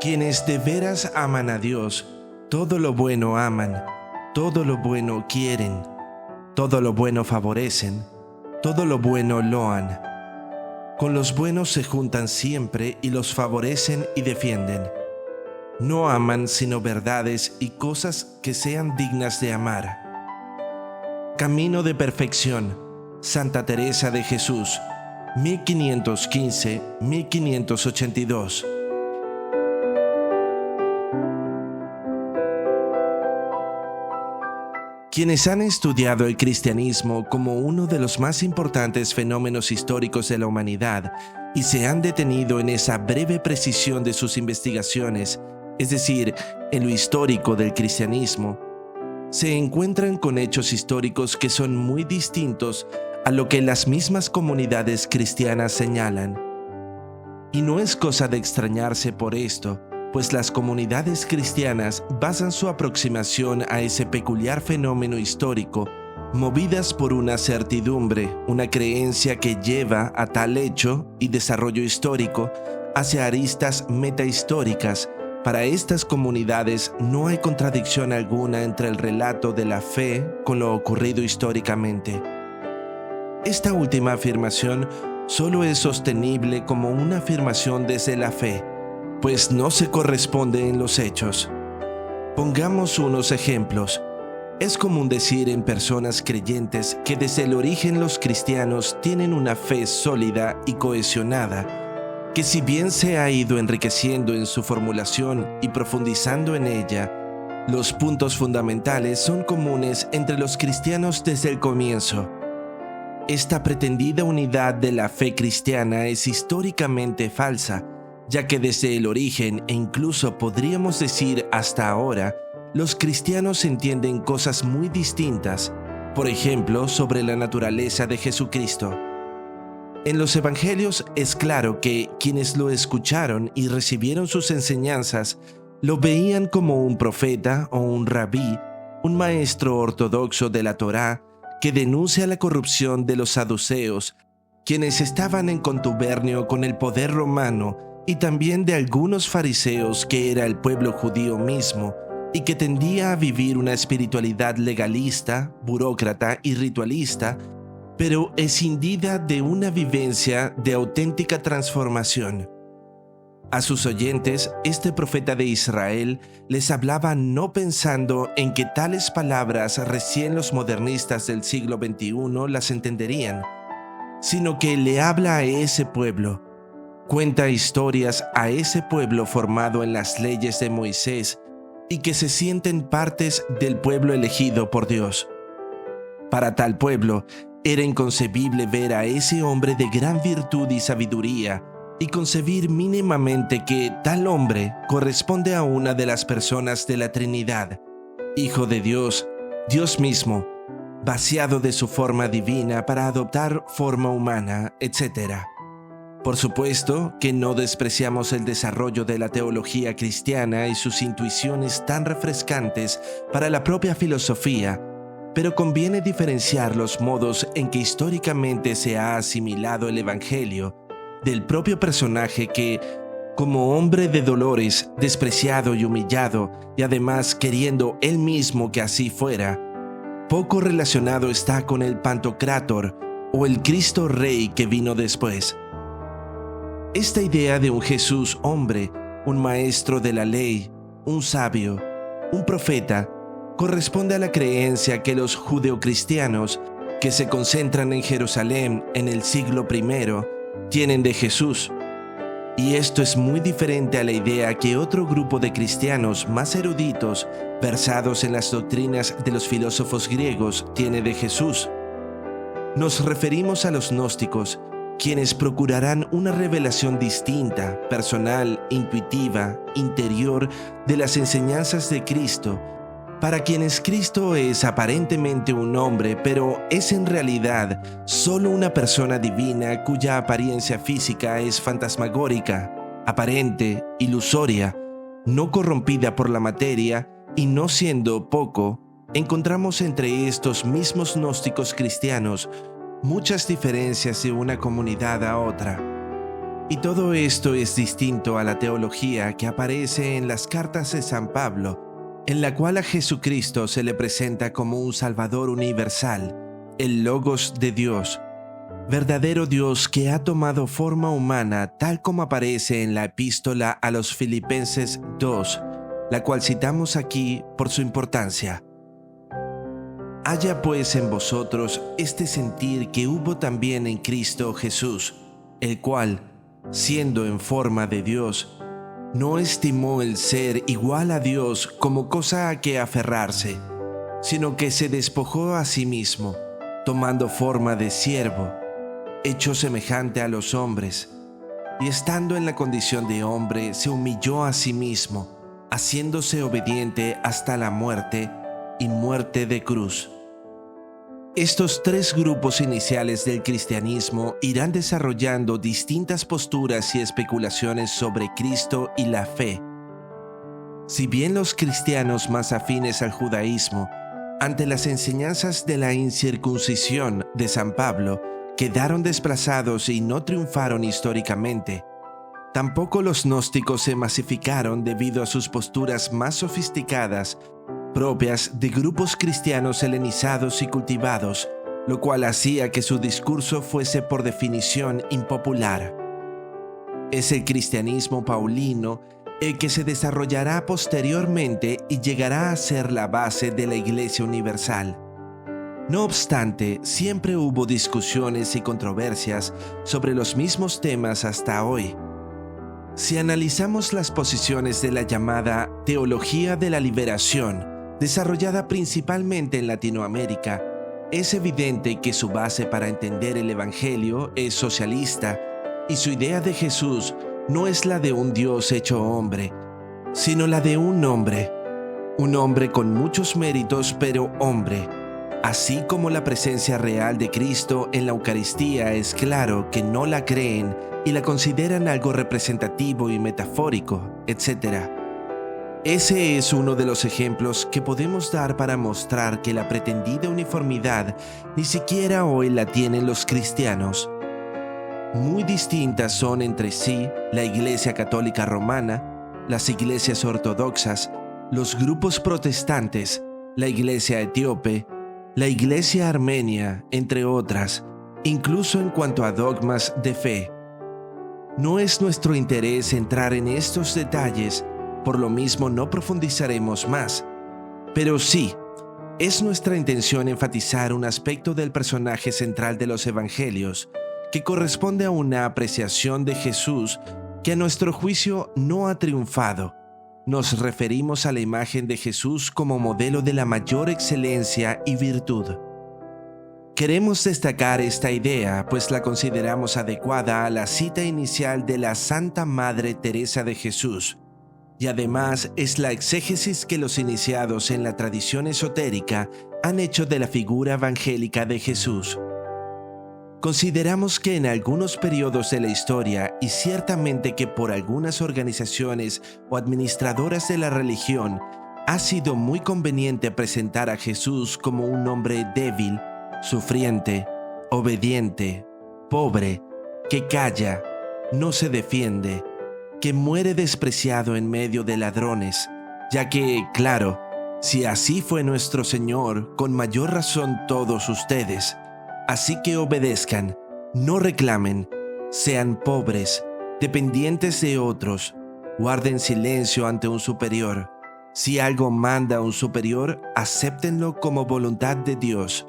Quienes de veras aman a Dios, todo lo bueno aman, todo lo bueno quieren, todo lo bueno favorecen, todo lo bueno loan. Con los buenos se juntan siempre y los favorecen y defienden. No aman sino verdades y cosas que sean dignas de amar. Camino de perfección, Santa Teresa de Jesús, 1515-1582. Quienes han estudiado el cristianismo como uno de los más importantes fenómenos históricos de la humanidad y se han detenido en esa breve precisión de sus investigaciones, es decir, en lo histórico del cristianismo, se encuentran con hechos históricos que son muy distintos a lo que las mismas comunidades cristianas señalan. Y no es cosa de extrañarse por esto, pues las comunidades cristianas basan su aproximación a ese peculiar fenómeno histórico movidas por una certidumbre, una creencia que lleva a tal hecho y desarrollo histórico hacia aristas metahistóricas. Para estas comunidades no hay contradicción alguna entre el relato de la fe con lo ocurrido históricamente. Esta última afirmación solo es sostenible como una afirmación desde la fe, pues no se corresponde en los hechos. Pongamos unos ejemplos. Es común decir en personas creyentes que desde el origen los cristianos tienen una fe sólida y cohesionada, que si bien se ha ido enriqueciendo en su formulación y profundizando en ella, los puntos fundamentales son comunes entre los cristianos desde el comienzo. Esta pretendida unidad de la fe cristiana es históricamente falsa, ya que desde el origen e incluso podríamos decir hasta ahora, los cristianos entienden cosas muy distintas, por ejemplo, sobre la naturaleza de Jesucristo. En los evangelios es claro que quienes lo escucharon y recibieron sus enseñanzas lo veían como un profeta o un rabí, un maestro ortodoxo de la Torá que denuncia la corrupción de los saduceos, quienes estaban en contubernio con el poder romano, y también de algunos fariseos que era el pueblo judío mismo y que tendía a vivir una espiritualidad legalista, burócrata y ritualista, pero escindida de una vivencia de auténtica transformación. A sus oyentes, este profeta de Israel les hablaba no pensando en que tales palabras recién los modernistas del siglo XXI las entenderían, sino que le habla a ese pueblo. Cuenta historias a ese pueblo formado en las leyes de Moisés y que se sienten partes del pueblo elegido por Dios. Para tal pueblo, era inconcebible ver a ese hombre de gran virtud y sabiduría y concebir mínimamente que tal hombre corresponde a una de las personas de la Trinidad, Hijo de Dios, Dios mismo, vaciado de su forma divina para adoptar forma humana, etc. Por supuesto que no despreciamos el desarrollo de la teología cristiana y sus intuiciones tan refrescantes para la propia filosofía, pero conviene diferenciar los modos en que históricamente se ha asimilado el Evangelio del propio personaje que, como hombre de dolores, despreciado y humillado, y además queriendo él mismo que así fuera, poco relacionado está con el Pantocrátor o el Cristo Rey que vino después. Esta idea de un Jesús hombre, un maestro de la ley, un sabio, un profeta, corresponde a la creencia que los judeocristianos, que se concentran en Jerusalén en el siglo I, tienen de Jesús. Y esto es muy diferente a la idea que otro grupo de cristianos más eruditos, versados en las doctrinas de los filósofos griegos, tiene de Jesús. Nos referimos a los gnósticos, quienes procurarán una revelación distinta, personal, intuitiva, interior de las enseñanzas de Cristo, para quienes Cristo es aparentemente un hombre, pero es en realidad solo una persona divina cuya apariencia física es fantasmagórica, aparente, ilusoria, no corrompida por la materia y no siendo poco, encontramos entre estos mismos gnósticos cristianos muchas diferencias de una comunidad a otra. Y todo esto es distinto a la teología que aparece en las cartas de San Pablo, en la cual a Jesucristo se le presenta como un Salvador universal, el Logos de Dios, verdadero Dios que ha tomado forma humana tal como aparece en la epístola a los Filipenses 2, la cual citamos aquí por su importancia. Haya pues en vosotros este sentir que hubo también en Cristo Jesús, el cual, siendo en forma de Dios, no estimó el ser igual a Dios como cosa a que aferrarse, sino que se despojó a sí mismo, tomando forma de siervo, hecho semejante a los hombres, y estando en la condición de hombre, se humilló a sí mismo, haciéndose obediente hasta la muerte y muerte de cruz. Estos tres grupos iniciales del cristianismo irán desarrollando distintas posturas y especulaciones sobre Cristo y la fe. Si bien los cristianos más afines al judaísmo, ante las enseñanzas de la incircuncisión de San Pablo, quedaron desplazados y no triunfaron históricamente, tampoco los gnósticos se masificaron debido a sus posturas más sofisticadas propias de grupos cristianos helenizados y cultivados, lo cual hacía que su discurso fuese por definición impopular. Es el cristianismo paulino el que se desarrollará posteriormente y llegará a ser la base de la Iglesia Universal. No obstante, siempre hubo discusiones y controversias sobre los mismos temas hasta hoy. Si analizamos las posiciones de la llamada Teología de la Liberación, desarrollada principalmente en Latinoamérica, es evidente que su base para entender el Evangelio es socialista y su idea de Jesús no es la de un Dios hecho hombre, sino la de un hombre con muchos méritos pero hombre. Así como la presencia real de Cristo en la Eucaristía es claro que no la creen y la consideran algo representativo y metafórico, etc. Ese es uno de los ejemplos que podemos dar para mostrar que la pretendida uniformidad ni siquiera hoy la tienen los cristianos. Muy distintas son entre sí la Iglesia Católica Romana, las iglesias ortodoxas, los grupos protestantes, la Iglesia Etíope, la Iglesia Armenia, entre otras, incluso en cuanto a dogmas de fe. No es nuestro interés entrar en estos detalles, por lo mismo no profundizaremos más, pero sí, es nuestra intención enfatizar un aspecto del personaje central de los evangelios que corresponde a una apreciación de Jesús que a nuestro juicio no ha triunfado. Nos referimos a la imagen de Jesús como modelo de la mayor excelencia y virtud. Queremos destacar esta idea, pues la consideramos adecuada a la cita inicial de la Santa Madre Teresa de Jesús, y además es la exégesis que los iniciados en la tradición esotérica han hecho de la figura evangélica de Jesús. Consideramos que en algunos periodos de la historia, y ciertamente que por algunas organizaciones o administradoras de la religión, ha sido muy conveniente presentar a Jesús como un hombre débil, sufriente, obediente, pobre, que calla, no se defiende, que muere despreciado en medio de ladrones, ya que, claro, si así fue nuestro Señor, con mayor razón todos ustedes. Así que obedezcan, no reclamen, sean pobres, dependientes de otros, guarden silencio ante un superior. Si algo manda un superior, acéptenlo como voluntad de Dios.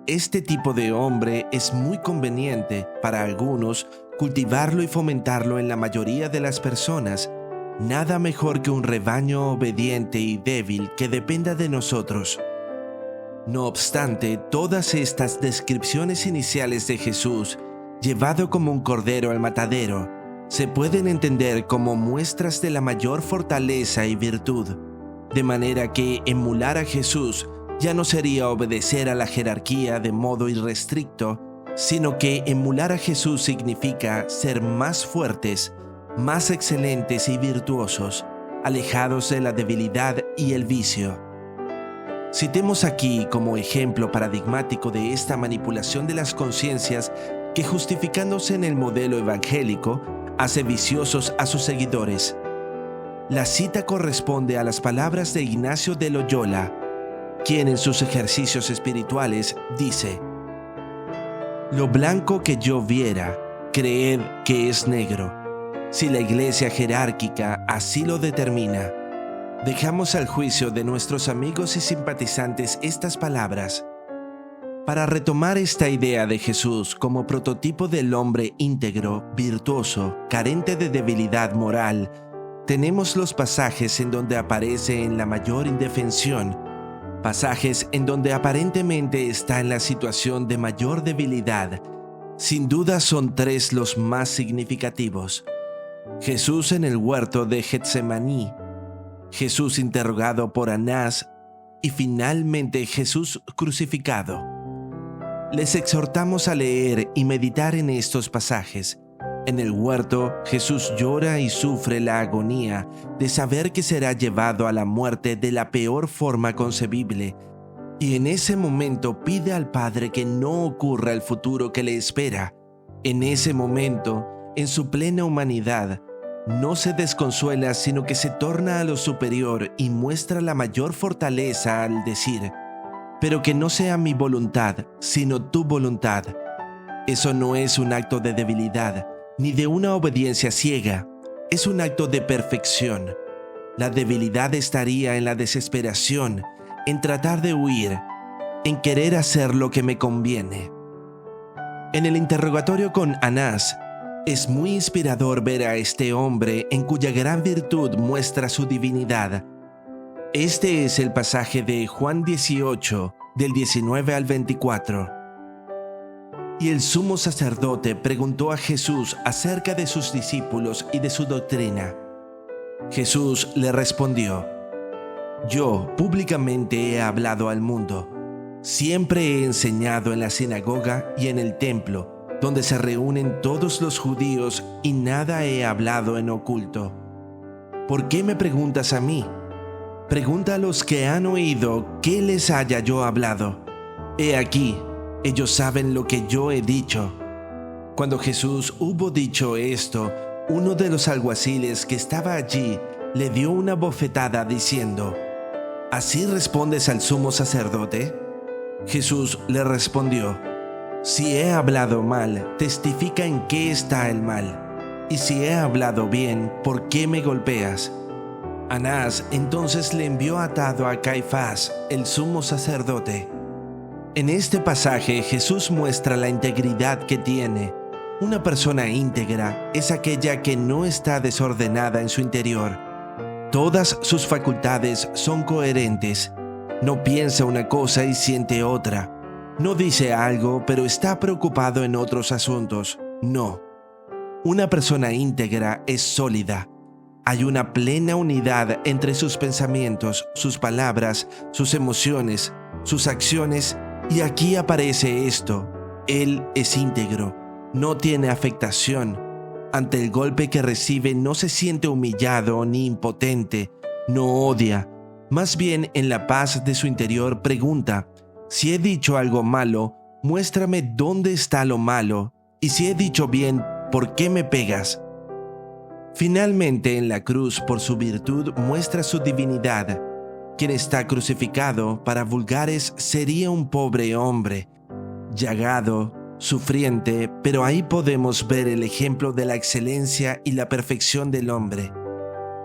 Este tipo de hombre es muy conveniente para algunos cultivarlo y fomentarlo en la mayoría de las personas. Nada mejor que un rebaño obediente y débil que dependa de nosotros. No obstante, todas estas descripciones iniciales de Jesús, llevado como un cordero al matadero, se pueden entender como muestras de la mayor fortaleza y virtud, de manera que emular a Jesús ya no sería obedecer a la jerarquía de modo irrestricto, sino que emular a Jesús significa ser más fuertes, más excelentes y virtuosos, alejados de la debilidad y el vicio. Citemos aquí como ejemplo paradigmático de esta manipulación de las conciencias que justificándose en el modelo evangélico, hace viciosos a sus seguidores. La cita corresponde a las palabras de Ignacio de Loyola, quien en sus ejercicios espirituales dice: «Lo blanco que yo viera, creed que es negro. Si la iglesia jerárquica así lo determina». Dejamos al juicio de nuestros amigos y simpatizantes estas palabras. Para retomar esta idea de Jesús como prototipo del hombre íntegro, virtuoso, carente de debilidad moral, tenemos los pasajes en donde aparece en la mayor indefensión, pasajes en donde aparentemente está en la situación de mayor debilidad. Sin duda son tres los más significativos: Jesús en el huerto de Getsemaní, Jesús interrogado por Anás y finalmente Jesús crucificado. Les exhortamos a leer y meditar en estos pasajes. En el huerto, Jesús llora y sufre la agonía de saber que será llevado a la muerte de la peor forma concebible, y en ese momento pide al Padre que no ocurra el futuro que le espera. En ese momento, en su plena humanidad, no se desconsuela, sino que se torna a lo superior y muestra la mayor fortaleza al decir: «Pero que no sea mi voluntad, sino tu voluntad». Eso no es un acto de debilidad, ni de una obediencia ciega. Es un acto de perfección. La debilidad estaría en la desesperación, en tratar de huir, en querer hacer lo que me conviene. En el interrogatorio con Anás, es muy inspirador ver a este hombre en cuya gran virtud muestra su divinidad. Este es el pasaje de Juan 18, del 19 al 24. Y el sumo sacerdote preguntó a Jesús acerca de sus discípulos y de su doctrina. Jesús le respondió: «Yo públicamente he hablado al mundo. Siempre he enseñado en la sinagoga y en el templo, donde se reúnen todos los judíos, y nada he hablado en oculto. ¿Por qué me preguntas a mí? Pregunta a los que han oído qué les haya yo hablado. He aquí, ellos saben lo que yo he dicho». Cuando Jesús hubo dicho esto, uno de los alguaciles que estaba allí le dio una bofetada diciendo: «¿Así respondes al sumo sacerdote?». Jesús le respondió: «Si he hablado mal, testifica en qué está el mal. Y si he hablado bien, ¿por qué me golpeas?». Anás entonces le envió atado a Caifás, el sumo sacerdote. En este pasaje Jesús muestra la integridad que tiene. Una persona íntegra es aquella que no está desordenada en su interior. Todas sus facultades son coherentes. No piensa una cosa y siente otra. No dice algo, pero está preocupado en otros asuntos. No. Una persona íntegra es sólida. Hay una plena unidad entre sus pensamientos, sus palabras, sus emociones, sus acciones, y aquí aparece esto: él es íntegro, no tiene afectación. Ante el golpe que recibe no se siente humillado ni impotente, no odia. Más bien, en la paz de su interior pregunta: si he dicho algo malo, muéstrame dónde está lo malo, y si he dicho bien, ¿por qué me pegas? Finalmente, en la cruz, por su virtud, muestra su divinidad. Quien está crucificado, para vulgares, sería un pobre hombre, llagado, sufriente, pero ahí podemos ver el ejemplo de la excelencia y la perfección del hombre.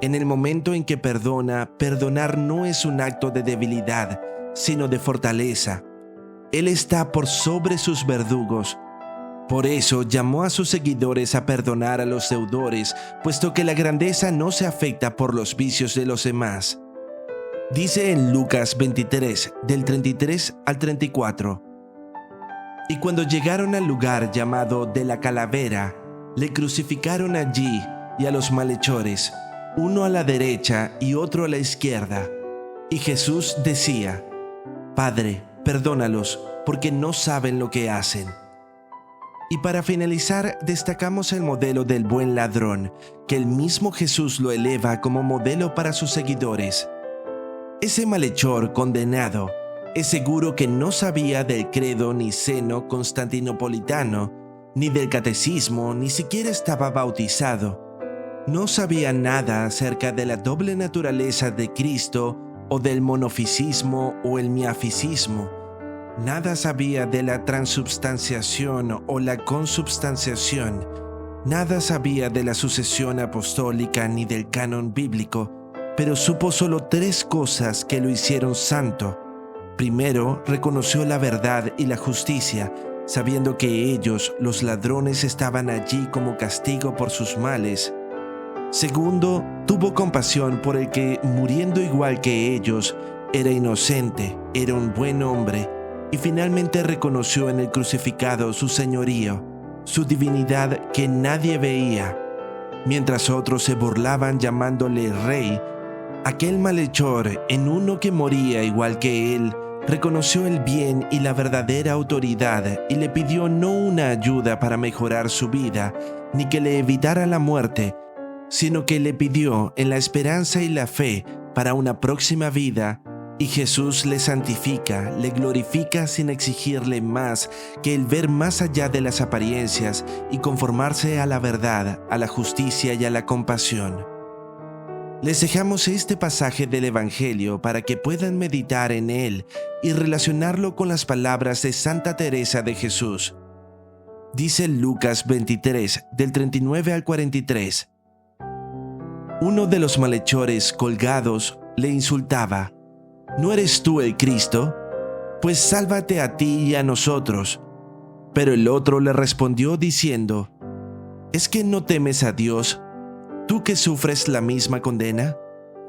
En el momento en que perdona, perdonar no es un acto de debilidad, sino de fortaleza. Él está por sobre sus verdugos. Por eso llamó a sus seguidores a perdonar a los deudores, puesto que la grandeza no se afecta por los vicios de los demás. Dice en Lucas 23, del 33 al 34. Y cuando llegaron al lugar llamado de la Calavera, le crucificaron allí y a los malhechores, uno a la derecha y otro a la izquierda. Y Jesús decía: «Padre, perdónalos, porque no saben lo que hacen». Y para finalizar, destacamos el modelo del buen ladrón, que el mismo Jesús lo eleva como modelo para sus seguidores. Ese malhechor condenado es seguro que no sabía del credo niceno constantinopolitano, ni del catecismo, ni siquiera estaba bautizado. No sabía nada acerca de la doble naturaleza de Cristo o del monofisismo o el miafisismo. Nada sabía de la transubstanciación o la consubstanciación. Nada sabía de la sucesión apostólica ni del canon bíblico, pero supo solo 3 cosas que lo hicieron santo. Primero, reconoció la verdad y la justicia, sabiendo que ellos, los ladrones, estaban allí como castigo por sus males. Segundo, tuvo compasión por el que, muriendo igual que ellos, era inocente, era un buen hombre, y finalmente reconoció en el crucificado su señorío, su divinidad que nadie veía. Mientras otros se burlaban llamándole rey, aquel malhechor, en uno que moría igual que él, reconoció el bien y la verdadera autoridad y le pidió no una ayuda para mejorar su vida, ni que le evitara la muerte, sino que le pidió en la esperanza y la fe para una próxima vida, y Jesús le santifica, le glorifica sin exigirle más que el ver más allá de las apariencias y conformarse a la verdad, a la justicia y a la compasión. Les dejamos este pasaje del Evangelio para que puedan meditar en él y relacionarlo con las palabras de Santa Teresa de Jesús. Dice Lucas 23, del 39 al 43. Uno de los malhechores colgados le insultaba: ¿No eres tú el Cristo? Pues sálvate a ti y a nosotros. Pero el otro le respondió diciendo: ¿Es que no temes a Dios, tú que sufres la misma condena?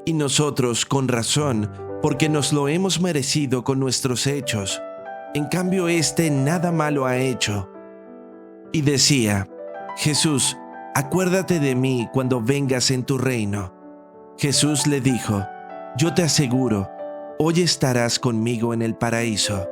Y nosotros con razón, porque nos lo hemos merecido con nuestros hechos. En cambio, éste nada malo ha hecho. Y decía: Jesús, acuérdate de mí cuando vengas en tu reino. Jesús le dijo: Yo te aseguro, hoy estarás conmigo en el paraíso.